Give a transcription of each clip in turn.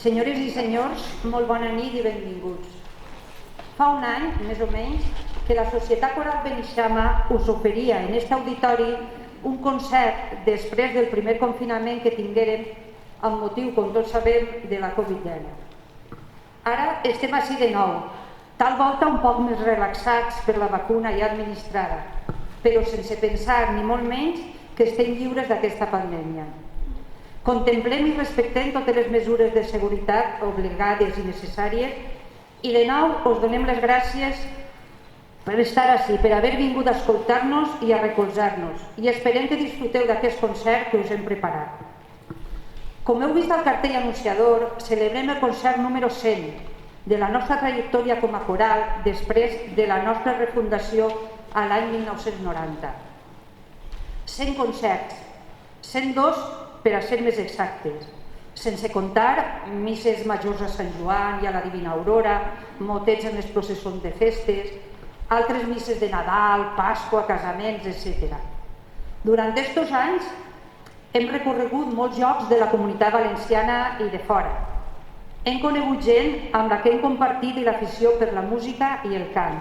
Senyores i senyors, molt bona nit i benvinguts. Fa un any, més o menys, que la Societat Coral Beneixama us oferia en aquest auditori un concert després del primer confinament que tinguérem amb motiu, com tots sabem, de la Covid-19. Ara estem així de nou, tal volta un poc més relaxats per la vacuna ja administrada, però sense pensar ni molt menys que estem lliures d'aquesta pandèmia. Contemplem i respectem totes les mesures de seguretat obligades i necessàries i de nou us donem les gràcies per estar així, per haver vingut a escoltar-nos i a recolzar-nos, i esperem que disfruteu d'aquest concert que us hem preparat. Com heu vist al cartell anunciador, celebrem el concert número 100 de la nostra trajectòria com a coral després de la nostra refundació a l'any 1990. 100 concerts, 102 per a ser més exactes, sense comptar misses majors a Sant Joan i a la Divina Aurora, motets en les processons de festes, altres misses de Nadal, Pasqua, casaments, etc. Durant aquests anys hem recorregut molts llocs de la Comunitat Valenciana i de fora. Hem conegut gent amb la que hem compartit l'afició per la música i el cant.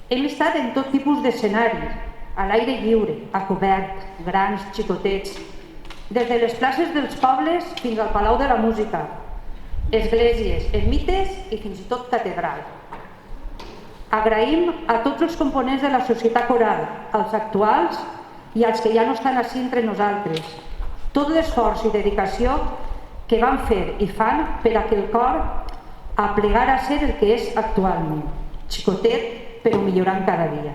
Hem estat en tot tipus d'escenaris, a l'aire lliure, a cobert, grans, xicotets, des de les places dels pobles fins al Palau de la Música, esglésies, ermites i fins i tot catedral. Agraïm a tots els components de la Societat Coral, als actuals i als que ja no estan així entre nosaltres, tot l'esforç i dedicació que van fer i fan per a que el cor aplegara a ser el que és actualment, xicotet però millorant cada dia.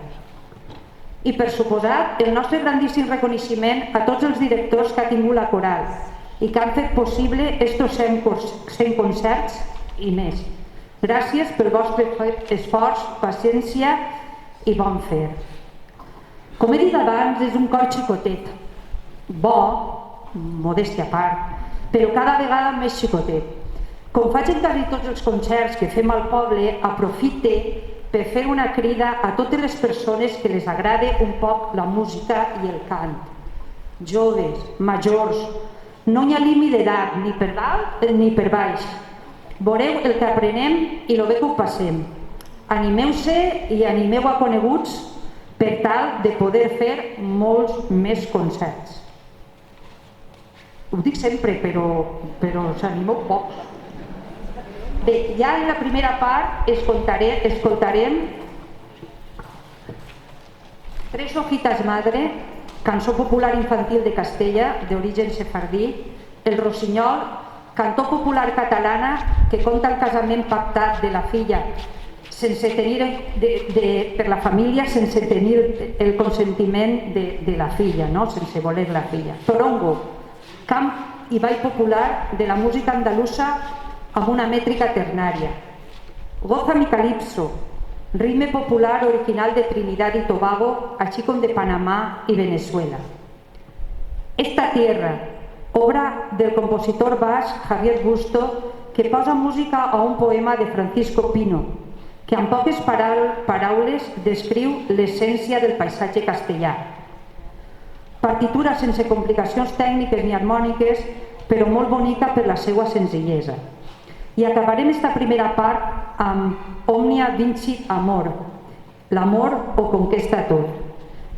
I per suposat, el nostre grandíssim reconeixement a tots els directors que ha tingut la coral i que han fet possible estos 100 concerts i més. Gràcies pel vostre esforç, paciència i bon fer. Com he dit abans, és un cor xicotet, bo, modèstia a part, però cada vegada més xicotet. Com faig en quasi tots els concerts que fem al poble, aprofite per fer una crida a totes les persones que les agrade un poc la música i el cant. Joves, majors, no hi ha límit d'edat, ni per dalt ni per baix. Veureu el que aprenem i el bé que ho passem. Animeu-se i animeu a coneguts per tal de poder fer molts més concerts. Ho dic sempre, però s'animeu poc. Bé, ja en la primera part escoltarem Tres hojitas madre, cançó popular infantil de Castella, d'origen sefardí, El Rossinyol, cançó popular catalana que conta el casament pactat de la filla per la família sense tenir el consentiment de la filla, no? Sense voler la filla. Torongo, camp i ball popular de la música andalusa amb una mètrica ternària. Goza mi calipso, ritme popular original de Trinidad y Tobago, així com de Panamà i Venezuela. Esta tierra, obra del compositor basc Javier Busto, que posa música a un poema de Francisco Pino, que en poques paraules descriu l'essència del paisatge castellà. Partitura sense complicacions tècniques ni harmòniques, però molt bonica per la seva senzillesa. I acabarem esta primera part amb Omnia Vincit Amor, l'amor ho conquesta tot.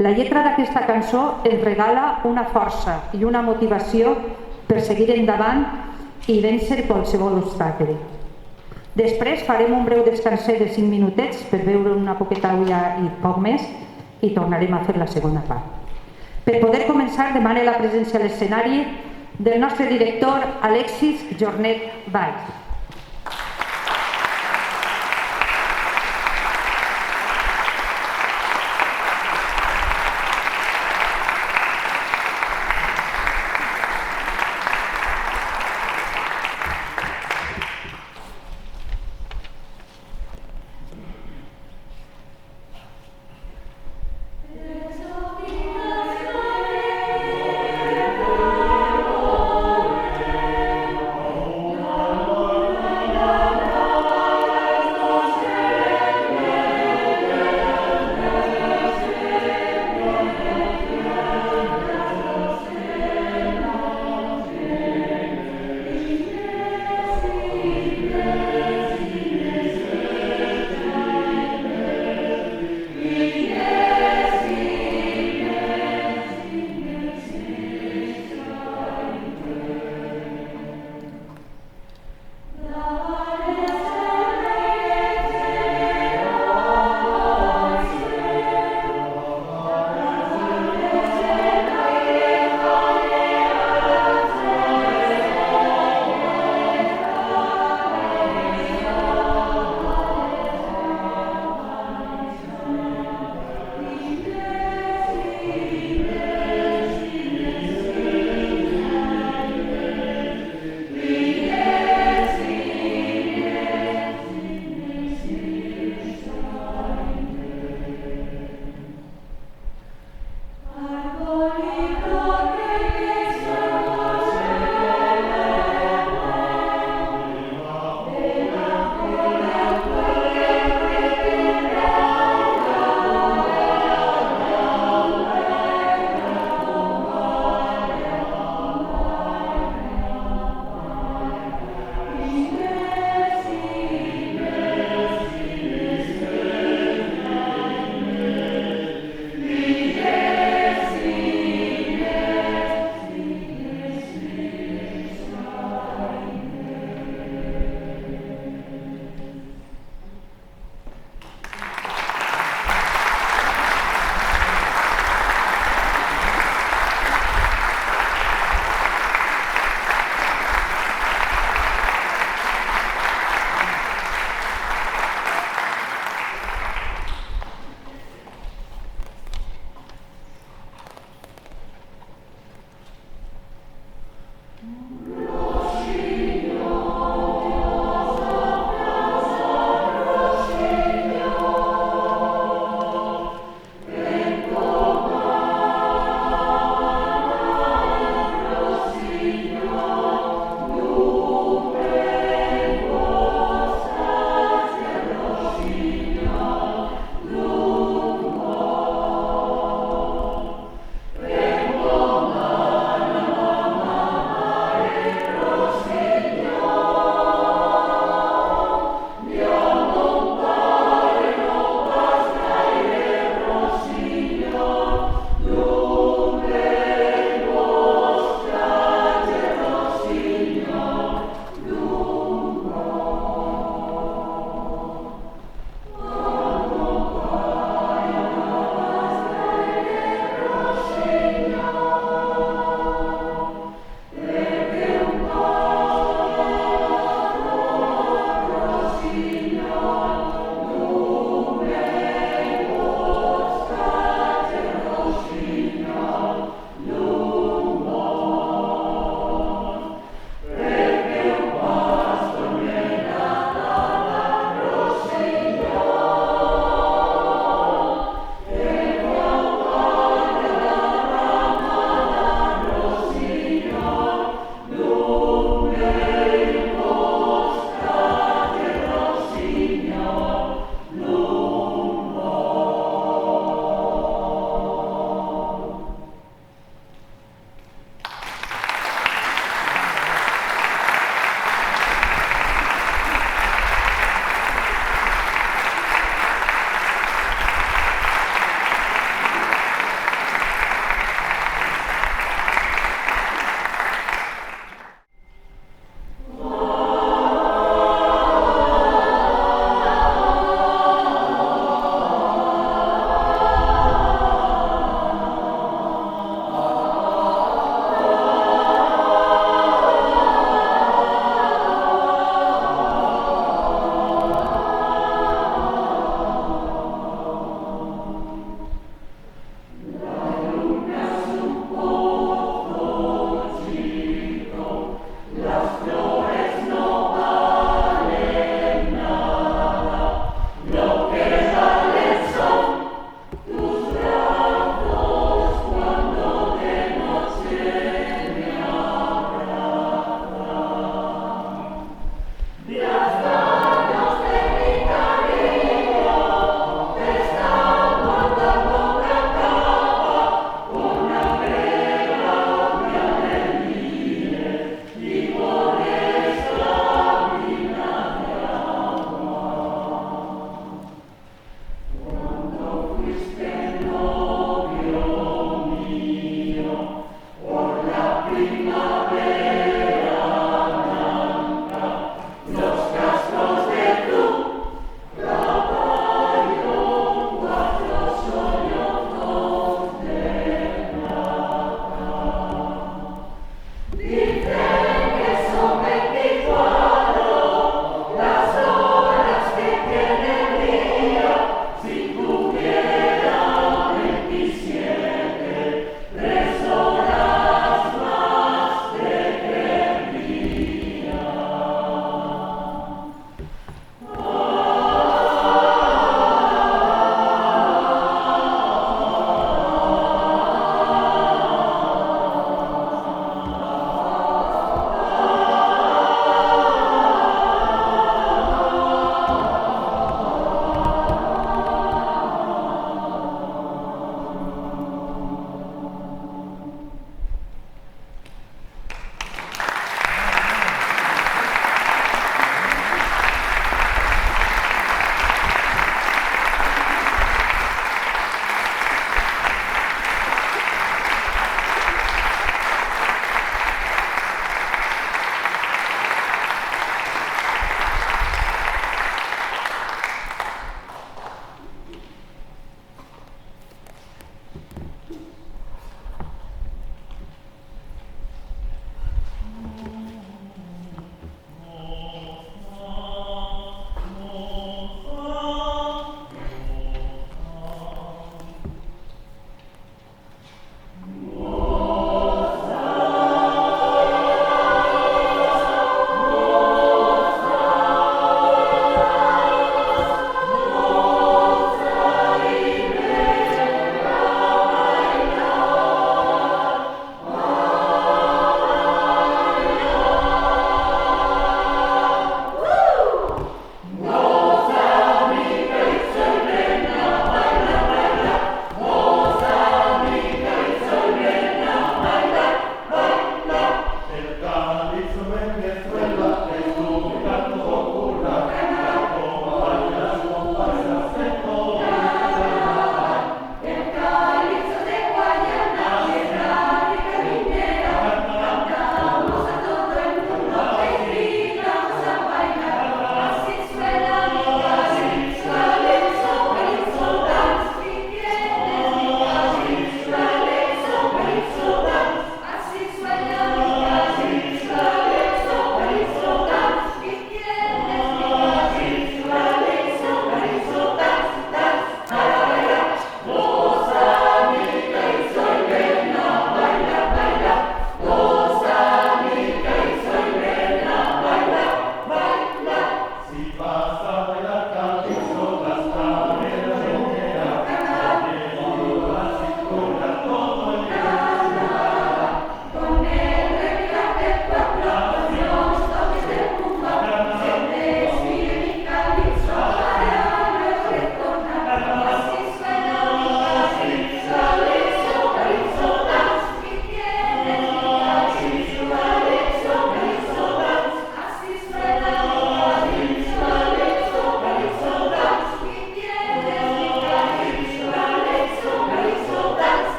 La lletra d'aquesta cançó ens regala una força i una motivació per seguir endavant i vèncer qualsevol obstacle. Després farem un breu descanset de 5 minutets per beure una poqueta d'aigua i poc més i tornarem a fer la segona part. Per poder començar, demane la presència a l'escenari del nostre director Alexis Jornet Valls. Oh,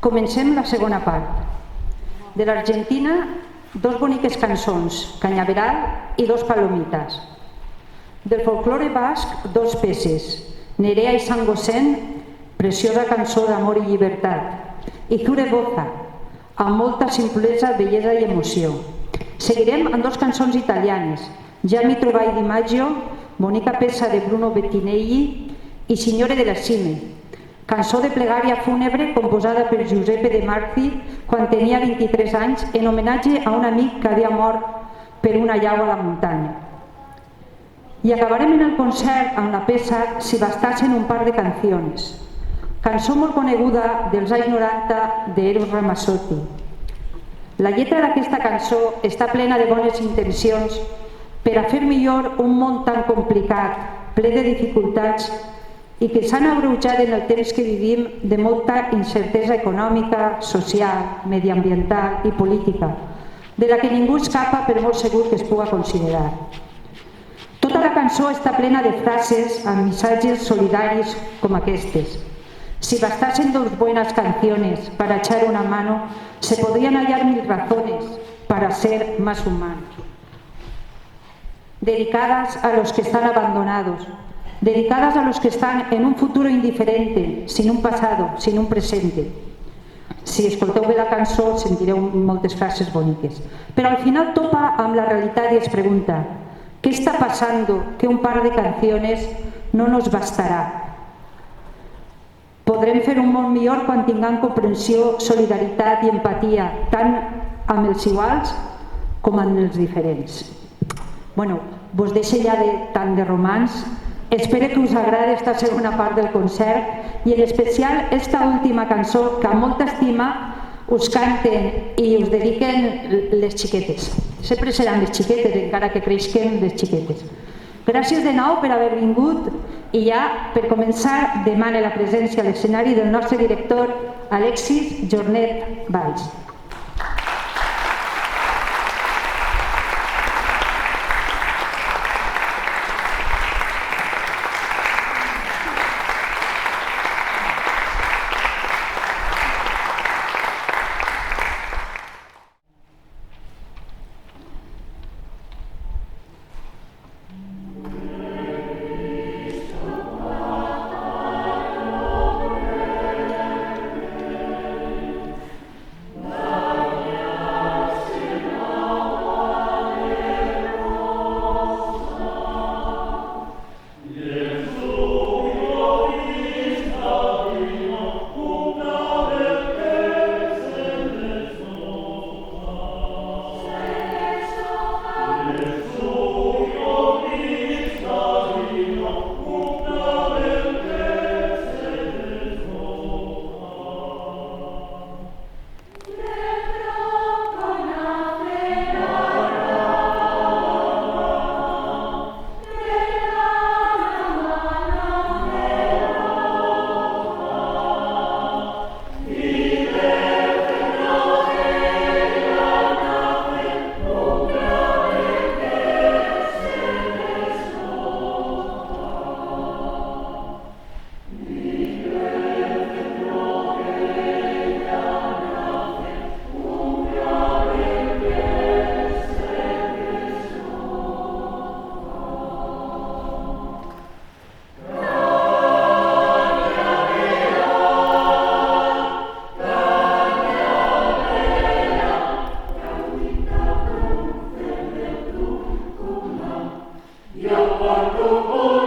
Comencem la segona part. De l'Argentina, 2 boniques cançons, Cañaveral i 2 palomitas. Del folklore basc, 2 peces, Nerea i Sant Gossén, preciosa cançó d'amor i llibertat, i Zure Boza, amb molta simplesa, bellesa i emoció. Seguirem amb 2 cançons italianes, Ja mi trovai di Maggio, bonica peça de Bruno Bettinelli, i Signore della Cime, cançó de plegària fúnebre composada per Giuseppe De Marti quan tenia 23 anys en homenatge a un amic que havia mort per una llau a la muntanya. I acabarem en el concert amb la peça Si bastasen un par de canciones, cançó molt coneguda dels anys 90 d'Eros Ramazzotti. La lletra d'aquesta cançó està plena de bones intencions per a fer millor un món tan complicat, ple de dificultats i que s'han abreujat en el temps que vivim de molta incertesa econòmica, social, mediambiental i política, de la que ningú escapa per molt segur que es puga considerar. Tota la cançó està plena de frases amb missatges solidaris com aquestes. Si bastasen 2 buenas canciones para echar una mano, se podrían hallar 1000 razones para ser más humanos. Dedicadas a los que están abandonados, dedicadas a los que están en un futuro indiferente, sin un pasado, sin un presente. Si escolteu bé la cançó sentireu moltes frases boniques. Però al final topa amb la realitat i es pregunta: ¿qué está pasando que un par de canciones no nos bastarà? Podrem fer un món millor quan tinguem comprensió, solidaritat i empatia, tant amb els iguals com amb els diferents. Bueno, vos deixo ja tant de romans. Espero que us agradi esta segona part del concert i en especial esta última cançó que amb molta estima us canten i us dediquen les xiquetes. Sempre seran les xiquetes, encara que creixen les xiquetes. Gràcies de nou per haver vingut i ja, per començar, demane la presència a l'escenari del nostre director Alexis Jornet Valls. Io porto